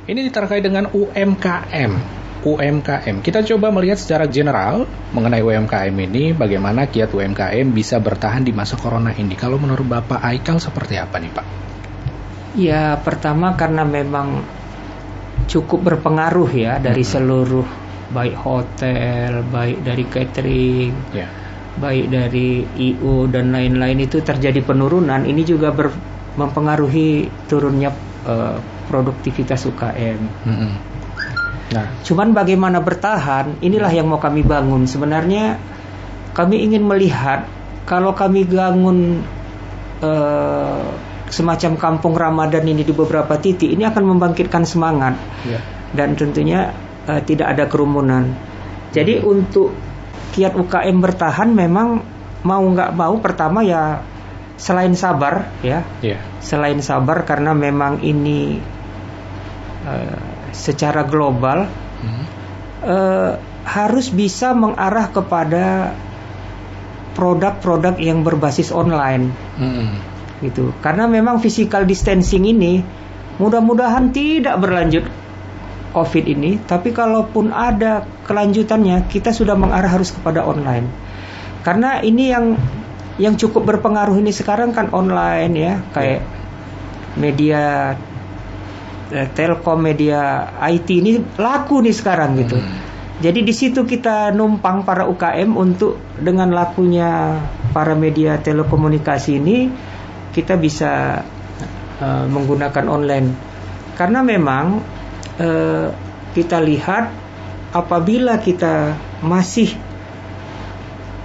Ini terkait dengan UMKM. Kita coba melihat secara general mengenai UMKM ini, bagaimana kiat UMKM bisa bertahan di masa corona ini. Kalau menurut Bapak Aikal seperti apa nih Pak? Ya, pertama karena memang cukup berpengaruh ya dari seluruh, baik hotel, baik dari catering, baik dari IO dan lain-lain, itu terjadi penurunan. Ini juga mempengaruhi turunnya produktivitas UKM. Nah, cuman bagaimana bertahan, inilah yang mau kami bangun. Sebenarnya kami ingin melihat kalau kami bangun semacam kampung Ramadan ini di beberapa titik, ini akan membangkitkan semangat dan tentunya tidak ada kerumunan. Jadi untuk kiat UKM bertahan, memang mau nggak mau, pertama ya selain sabar selain sabar, karena memang ini secara global harus bisa mengarah kepada produk-produk yang berbasis online. Gitu. Karena memang physical distancing ini mudah-mudahan tidak berlanjut COVID ini, tapi kalaupun ada kelanjutannya, kita sudah mengarah harus kepada online. Karena ini yang cukup berpengaruh ini sekarang kan online ya, kayak media telkom, media IT ini laku nih sekarang gitu. Jadi di situ kita numpang para UKM untuk dengan lakunya para media telekomunikasi ini, kita bisa menggunakan online. Karena memang kita lihat apabila kita masih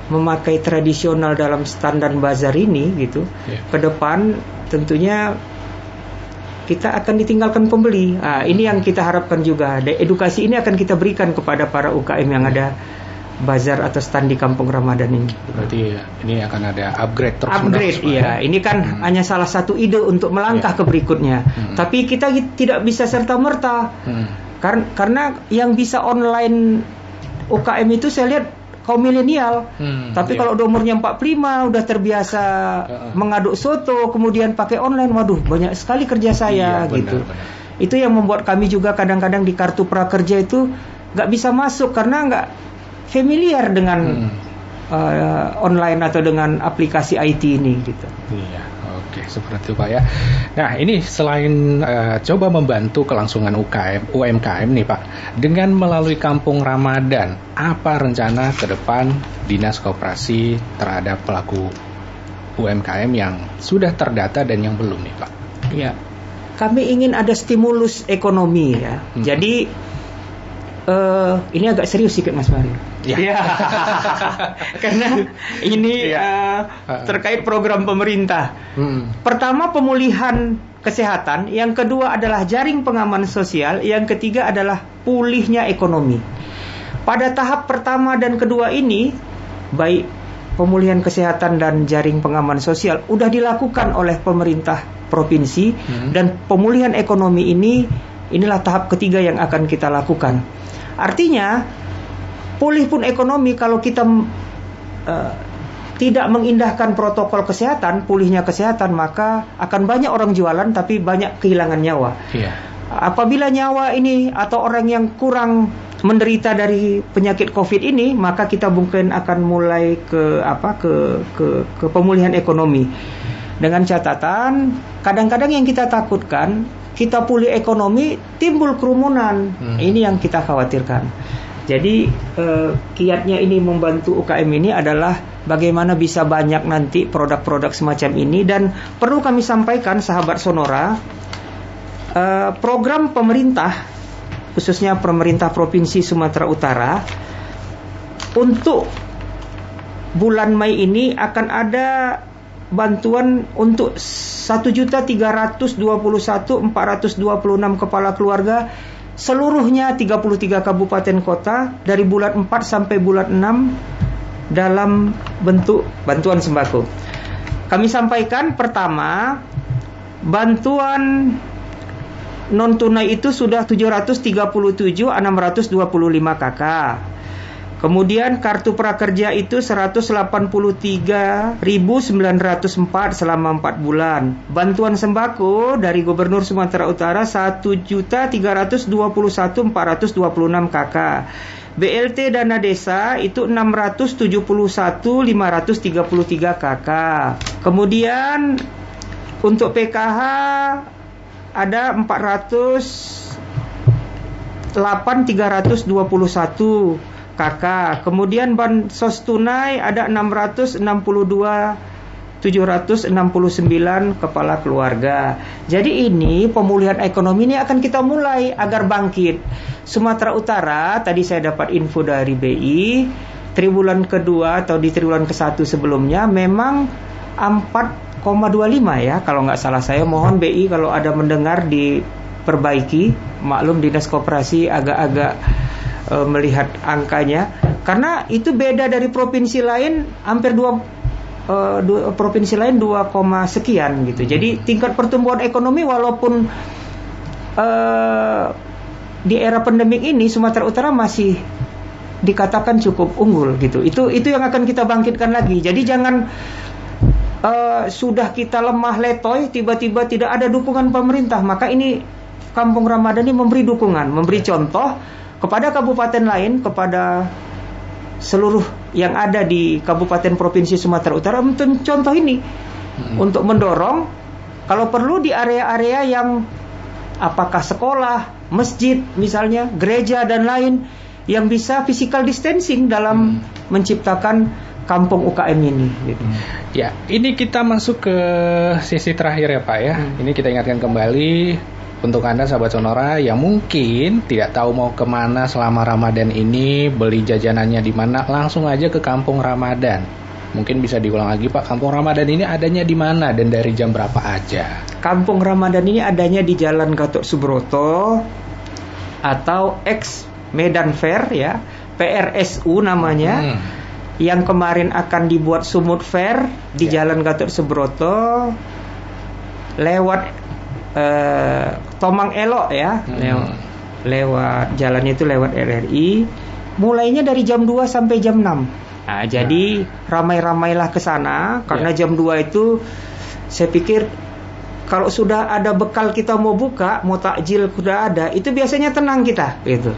memakai tradisional dalam standar bazar ini gitu, ke depan tentunya kita akan ditinggalkan pembeli. Ini yang kita harapkan juga. Edukasi ini akan kita berikan kepada para UKM yang ada bazar atau stand di Kampung Ramadan ini. Berarti ini akan ada upgrade terus. Iya. Ini kan hanya salah satu ide untuk melangkah ke berikutnya. Tapi kita tidak bisa serta-merta. Karena yang bisa online UKM itu saya lihat kaum milenial. Tapi kalau udah umurnya 45, udah terbiasa mengaduk soto, kemudian pakai online, waduh banyak sekali kerja saya gitu. Benar. Itu yang membuat kami juga kadang-kadang di kartu prakerja itu nggak bisa masuk karena nggak familiar dengan online atau dengan aplikasi IT ini gitu. Iya, oke, seperti itu Pak ya. Nah, ini selain coba membantu kelangsungan UMKM nih Pak, dengan melalui Kampung Ramadan, apa rencana ke depan Dinas Koperasi terhadap pelaku UMKM yang sudah terdata dan yang belum nih Pak? Iya, kami ingin ada stimulus ekonomi ya. Jadi ini agak serius sedikit Mas Mario. Ya. Karena ini terkait program pemerintah. Pertama pemulihan kesehatan, yang kedua adalah jaring pengaman sosial, yang ketiga adalah pulihnya ekonomi. Pada tahap pertama dan kedua ini, baik pemulihan kesehatan dan jaring pengaman sosial udah dilakukan oleh pemerintah provinsi, dan pemulihan ekonomi inilah tahap ketiga yang akan kita lakukan. Artinya pulih pun ekonomi kalau kita tidak mengindahkan protokol kesehatan, pulihnya kesehatan, maka akan banyak orang jualan tapi banyak kehilangan nyawa. Apabila nyawa ini atau orang yang kurang menderita dari penyakit COVID ini, maka kita mungkin akan mulai ke pemulihan ekonomi. Dengan catatan, kadang-kadang yang kita takutkan, kita pulih ekonomi, timbul kerumunan. Ini yang kita khawatirkan. Jadi kiatnya ini membantu UKM ini adalah bagaimana bisa banyak nanti produk-produk semacam ini. Dan perlu kami sampaikan sahabat Sonora, program pemerintah, khususnya pemerintah Provinsi Sumatera Utara, untuk bulan Mei ini akan ada bantuan untuk 1.321.426 kepala keluarga seluruhnya 33 kabupaten kota dari bulan 4 sampai bulan 6 dalam bentuk bantuan sembako. Kami sampaikan pertama, bantuan non tunai itu sudah 737.625 KK. Kemudian kartu prakerja itu 183.904 selama 4 bulan. Bantuan sembako dari Gubernur Sumatera Utara 1.321.426 KK. BLT dana desa itu 671.533 KK. Kemudian untuk PKH ada 408.321 KK. Kemudian bansos tunai ada 662.769 kepala keluarga. Jadi ini pemulihan ekonomi ini akan kita mulai agar bangkit. Sumatera Utara tadi saya dapat info dari BI, triwulan kedua atau di triwulan ke-1 sebelumnya memang 4,25 ya kalau nggak salah saya. Mohon BI kalau ada mendengar diperbaiki. Maklum Dinas Koperasi agak-agak melihat angkanya, karena itu beda dari provinsi lain hampir provinsi lain 2, sekian gitu. Jadi tingkat pertumbuhan ekonomi walaupun di era pandemik ini Sumatera Utara masih dikatakan cukup unggul gitu. Itu yang akan kita bangkitkan lagi. Jadi jangan sudah kita lemah letoy tiba-tiba tidak ada dukungan pemerintah. Maka ini Kampung Ramadan ini memberi dukungan, memberi contoh kepada kabupaten lain, kepada seluruh yang ada di kabupaten provinsi Sumatera Utara untuk contoh ini, untuk mendorong kalau perlu di area-area yang apakah sekolah, masjid misalnya, gereja dan lain yang bisa physical distancing dalam menciptakan kampung UKM ini gitu. Ya, ini kita masuk ke sesi terakhir ya Pak ya. Ini kita ingatkan kembali untuk Anda sahabat Sonora yang mungkin tidak tahu mau kemana selama Ramadan ini, beli jajanannya di mana, langsung aja ke Kampung Ramadan. Mungkin bisa diulang lagi Pak, Kampung Ramadan ini adanya di mana dan dari jam berapa aja? Kampung Ramadan ini adanya di Jalan Gatot Subroto atau ex Medan Fair ya, PRSU namanya. Yang kemarin akan dibuat Sumut Fair di Jalan Gatot Subroto lewat Tomang Elok ya, lewat jalannya itu lewat RRI. Mulainya dari jam 2 sampai jam 6. Nah, jadi ramai-ramailah ke sana karena jam 2 itu saya pikir kalau sudah ada bekal kita mau buka, mau takjil sudah ada, itu biasanya tenang kita gitu.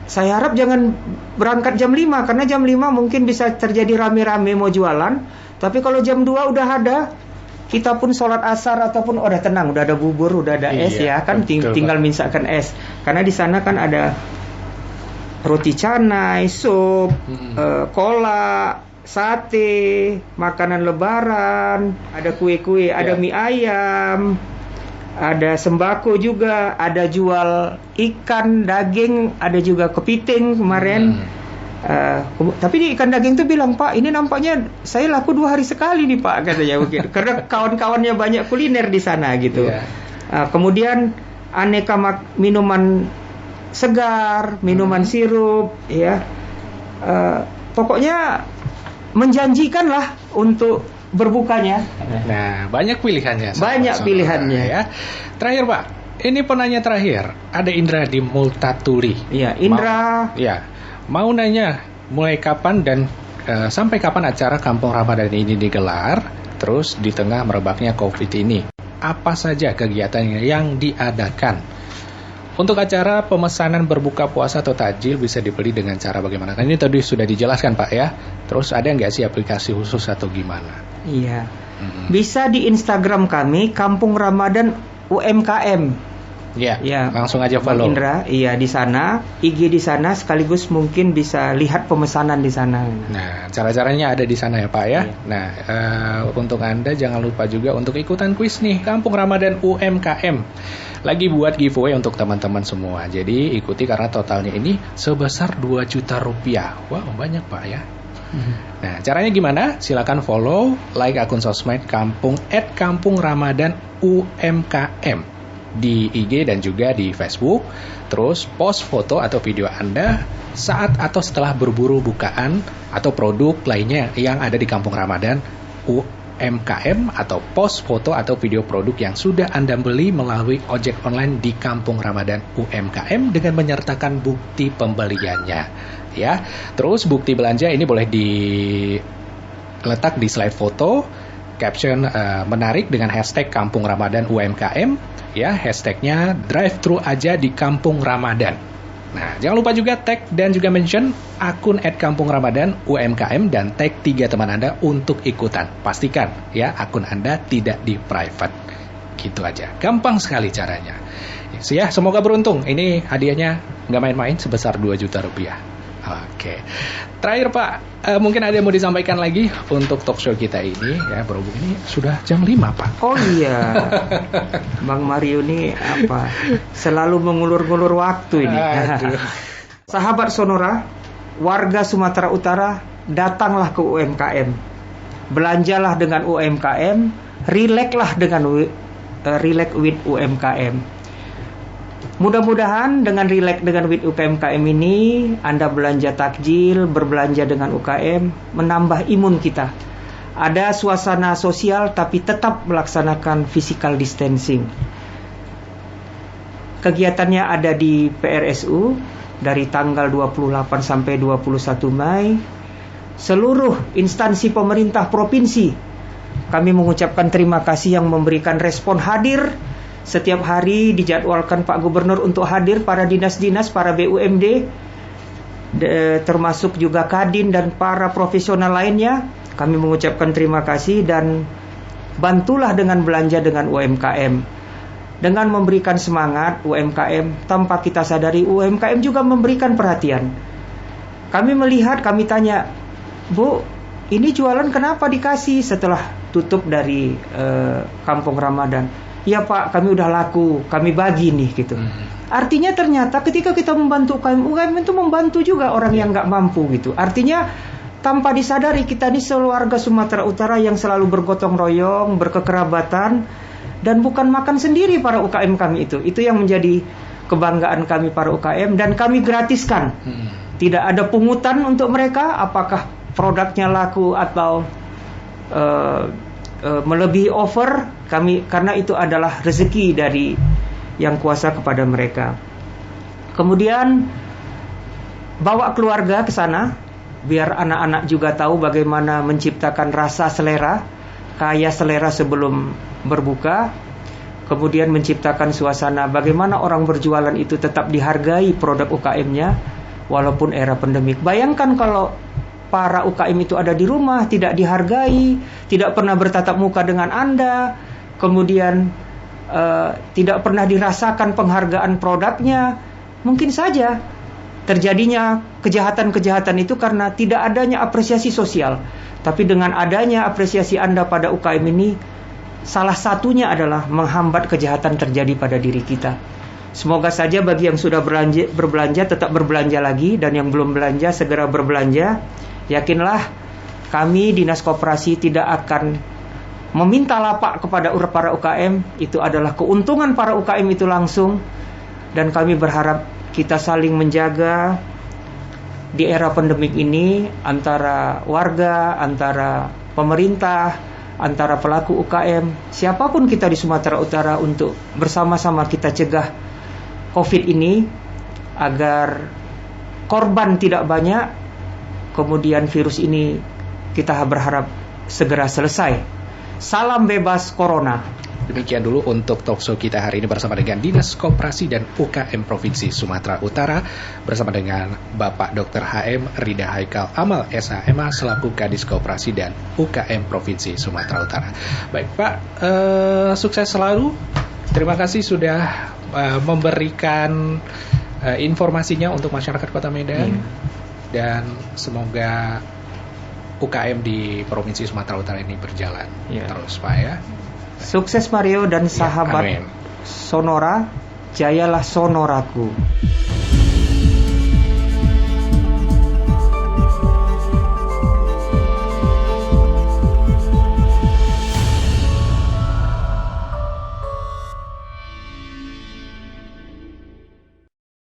Saya harap jangan berangkat jam 5 karena jam 5 mungkin bisa terjadi rame-rame mau jualan. Tapi kalau jam 2 udah ada, kita pun sholat asar ataupun udah tenang, udah ada bubur, udah ada es ya kan, tinggal misalkan es. Karena di sana kan ada roti canai, sup, kola, sate, makanan lebaran, ada kue-kue, ada mie ayam, ada sembako juga, ada jual ikan, daging, ada juga kepiting kemarin. Tapi di ikan daging tuh bilang, Pak, ini nampaknya saya laku 2 hari sekali nih Pak, katanya mungkin karena kawan-kawannya banyak kuliner di sana gitu. Kemudian aneka minuman segar, minuman sirup, ya, pokoknya menjanjikan lah untuk berbukanya. Nah, banyak pilihannya. Banyak pilihannya ya. Terakhir Pak, ini penanya terakhir. Ada Indra di Multatuli. Iya, Indra. Mau nanya mulai kapan dan sampai kapan acara Kampung Ramadan ini digelar, terus di tengah merebaknya COVID ini. Apa saja kegiatannya yang diadakan? Untuk acara pemesanan berbuka puasa atau takjil bisa dibeli dengan cara bagaimana? Ini tadi sudah dijelaskan Pak ya. Terus ada nggak sih aplikasi khusus atau gimana? Iya. Bisa di Instagram kami Kampung Ramadan UMKM. Ya, langsung aja follow. Bang Indra, iya di sana, IG di sana, sekaligus mungkin bisa lihat pemesanan di sana. Nah, cara-caranya ada di sana ya Pak ya. Nah, untuk Anda jangan lupa juga untuk ikutan kuis nih Kampung Ramadan UMKM. Lagi buat giveaway untuk teman-teman semua. Jadi ikuti karena totalnya ini sebesar 2 juta rupiah. Wow, banyak Pak ya. Nah, caranya gimana? Silakan follow, like akun sosmed Kampung @Kampung-Ramadan UMKM di IG dan juga di Facebook. Terus post foto atau video Anda saat atau setelah berburu bukaan atau produk lainnya yang ada di Kampung Ramadan UMKM atau pos foto atau video produk yang sudah Anda beli melalui ojek online di Kampung Ramadan UMKM dengan menyertakan bukti pembeliannya. Ya, terus bukti belanja ini boleh diletak di slide foto, caption menarik dengan hashtag Kampung Ramadan UMKM, ya hashtagnya drive-thru aja di Kampung Ramadan. Nah, jangan lupa juga tag dan juga mention akun @kampungramadan UMKM dan tag 3 teman Anda untuk ikutan. Pastikan ya akun Anda tidak di private. Gitu aja. Gampang sekali caranya. Ya, semoga beruntung. Ini hadiahnya nggak main-main sebesar 2 juta rupiah. Oke. Terakhir Pak, mungkin ada yang mau disampaikan lagi untuk talk show kita ini ya, berhubung ini sudah jam 5 Pak. Oh iya. Bang Mario ini selalu mengulur-ngulur waktu ini. Sahabat Sonora, warga Sumatera Utara, datanglah ke UMKM. Belanjalah dengan UMKM, relax dengan relax with UMKM. Mudah-mudahan dengan relax dengan with UMKM ini, Anda belanja takjil, berbelanja dengan UKM, menambah imun kita. Ada suasana sosial tapi tetap melaksanakan physical distancing. Kegiatannya ada di PRSU dari tanggal 28 sampai 21 Mei. Seluruh instansi pemerintah provinsi, kami mengucapkan terima kasih yang memberikan respon hadir. Setiap hari dijadwalkan Pak Gubernur untuk hadir, para dinas-dinas, para BUMD, termasuk juga Kadin dan para profesional lainnya. Kami mengucapkan terima kasih dan bantulah dengan belanja dengan UMKM. Dengan memberikan semangat UMKM, tanpa kita sadari UMKM juga memberikan perhatian. Kami melihat, kami tanya, Bu, ini jualan kenapa dikasih setelah tutup dari Kampung Ramadan? Ya Pak, kami udah laku, kami bagi nih gitu. Artinya ternyata ketika kita membantu UMKM itu membantu juga orang yang nggak mampu gitu. Artinya tanpa disadari kita ini sekeluarga Sumatera Utara yang selalu bergotong royong, berkekerabatan, dan bukan makan sendiri para UKM kami itu. Itu yang menjadi kebanggaan kami para UKM dan kami gratiskan. Tidak ada pungutan untuk mereka, apakah produknya laku atau melebihi offer kami, karena itu adalah rezeki dari yang kuasa kepada mereka. Kemudian bawa keluarga ke sana biar anak-anak juga tahu bagaimana menciptakan rasa selera, kaya selera sebelum berbuka. Kemudian menciptakan suasana bagaimana orang berjualan itu tetap dihargai produk UKM-nya walaupun era pandemik. Bayangkan kalau para UKM itu ada di rumah, tidak dihargai, tidak pernah bertatap muka dengan Anda, kemudian tidak pernah dirasakan penghargaan produknya, mungkin saja terjadinya kejahatan-kejahatan itu karena tidak adanya apresiasi sosial. Tapi dengan adanya apresiasi Anda pada UKM ini, salah satunya adalah menghambat kejahatan terjadi pada diri kita. Semoga saja bagi yang sudah berbelanja tetap berbelanja lagi, dan yang belum belanja segera berbelanja. Yakinlah kami Dinas Koperasi tidak akan meminta lapak kepada para UKM. Itu adalah keuntungan para UKM itu langsung. Dan kami berharap kita saling menjaga di era pandemik ini, antara warga, antara pemerintah, antara pelaku UKM, siapapun kita di Sumatera Utara, untuk bersama-sama kita cegah COVID ini agar korban tidak banyak. Kemudian virus ini kita berharap segera selesai. Salam bebas Corona. Demikian dulu untuk talk show kita hari ini bersama dengan Dinas Koperasi dan UKM Provinsi Sumatera Utara, bersama dengan Bapak Dr. HM Rida Haikal Amal SHMA selaku Kadis Koperasi dan UKM Provinsi Sumatera Utara. Baik Pak, sukses selalu. Terima kasih sudah memberikan informasinya untuk masyarakat Kota Medan. Dan semoga UKM di Provinsi Sumatera Utara ini berjalan terus Pak ya. Sukses Mario dan sahabat Sonora, jayalah Sonoraku.